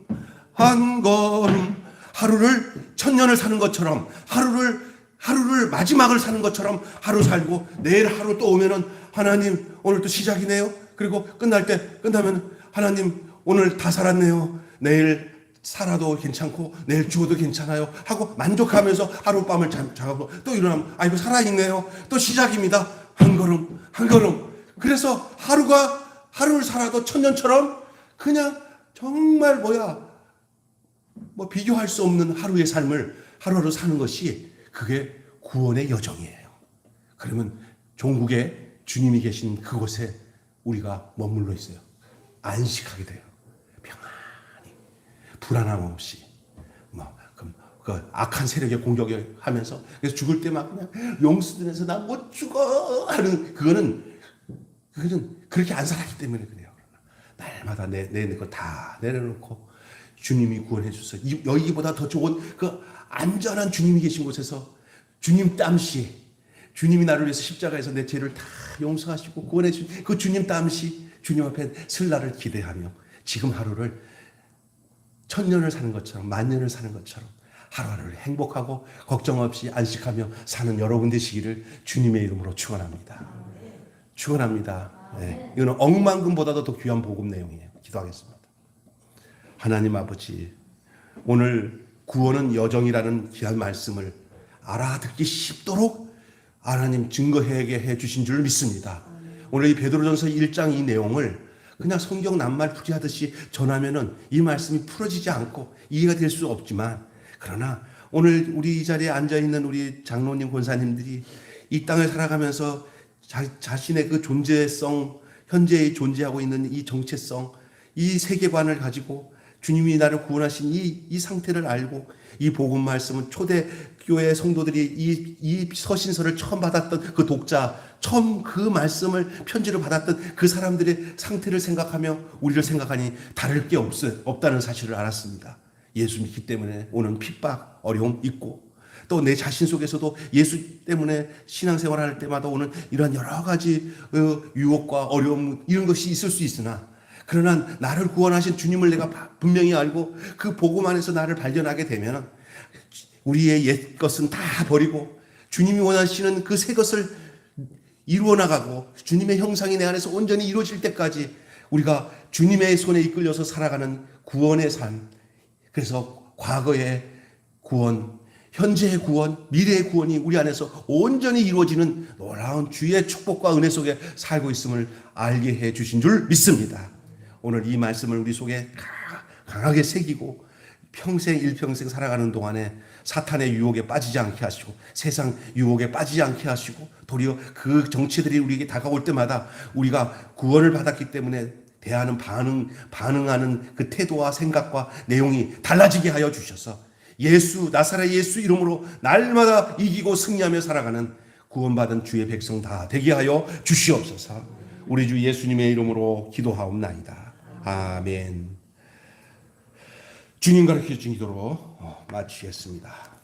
한 걸음, 하루를 천년을 사는 것처럼, 하루를 마지막을 사는 것처럼 하루 살고, 내일 하루 또 오면은 하나님 오늘 또 시작이네요. 그리고 끝나면 하나님 오늘 다 살았네요. 내일 살아도 괜찮고 내일 죽어도 괜찮아요 하고 만족하면서 하룻밤을 자고 또 일어나면 아이고 살아있네요. 또 시작입니다. 한 걸음 한 걸음. 그래서 하루를 살아도 천년처럼 그냥 정말 뭐 비교할 수 없는 하루의 삶을 하루하루 사는 것이 그게 구원의 여정이에요. 그러면 종국에 주님이 계신 그곳에 우리가 머물러 있어요. 안식하게 돼요. 평안히 불안함 없이 그 악한 세력의 공격을 하면서, 그래서 죽을 때 막 그냥 용수들에서 나 못 죽어 하는 그거는 그렇게 안 살았기 때문에 그래요. 날마다 내 거 다 내려놓고 주님이 구원해 주셔서 여기보다 더 좋은 그 안전한 주님이 계신 곳에서 주님 땀시, 주님이 나를 위해서 십자가에서 내 죄를 다 용서하시고 구원해 주신 그 주님 땀시, 주님 앞에 설 날을 기대하며 지금 하루를 천년을 사는 것처럼, 만년을 사는 것처럼 하루하루를 행복하고 걱정 없이 안식하며 사는 여러분 되시기를 주님의 이름으로 축원합니다. 축원합니다. 네, 이거는 억만금보다도 더 귀한 복음 내용이에요. 기도하겠습니다. 하나님 아버지, 오늘 구원은 여정이라는 귀한 말씀을 알아듣기 쉽도록 하나님 증거하게 해주신 줄 믿습니다. 오늘 이 베드로전서 1장 이 내용을 그냥 성경 낱말 풀이하듯이 전하면은 이 말씀이 풀어지지 않고 이해가 될 수 없지만, 그러나 오늘 우리 이 자리에 앉아있는 우리 장로님, 권사님들이 이 땅을 살아가면서 자신의 그 존재성, 현재에 존재하고 있는 이 정체성, 이 세계관을 가지고 주님이 나를 구원하신 이 상태를 알고, 이 복음 말씀은 초대교회 성도들이 이 서신서를 처음 받았던 그 독자, 처음 그 말씀을 편지로 받았던 그 사람들의 상태를 생각하며 우리를 생각하니 다를 게 없다는 사실을 알았습니다. 예수 믿기 때문에 오는 핍박, 어려움 있고, 또 내 자신 속에서도 예수 때문에 신앙생활할 때마다 오는 이런 여러 가지 유혹과 어려움, 이런 것이 있을 수 있으나, 그러나 나를 구원하신 주님을 내가 분명히 알고 그 복음 안에서 나를 발견하게 되면 우리의 옛 것은 다 버리고 주님이 원하시는 그 새 것을 이루어 나가고 주님의 형상이 내 안에서 온전히 이루어질 때까지 우리가 주님의 손에 이끌려서 살아가는 구원의 삶, 그래서 과거의 구원, 현재의 구원, 미래의 구원이 우리 안에서 온전히 이루어지는 놀라운 주의 축복과 은혜 속에 살고 있음을 알게 해 주신 줄 믿습니다. 오늘 이 말씀을 우리 속에 강하게 새기고 일평생 살아가는 동안에 사탄의 유혹에 빠지지 않게 하시고 세상 유혹에 빠지지 않게 하시고, 도리어 그 정치들이 우리에게 다가올 때마다 우리가 구원을 받았기 때문에 반응하는 그 태도와 생각과 내용이 달라지게 하여 주셔서 나사렛 예수 이름으로 날마다 이기고 승리하며 살아가는 구원받은 주의 백성 다 되게 하여 주시옵소서. 우리 주 예수님의 이름으로 기도하옵나이다. 아멘. 주님 가르쳐 주신 기도로 마치겠습니다.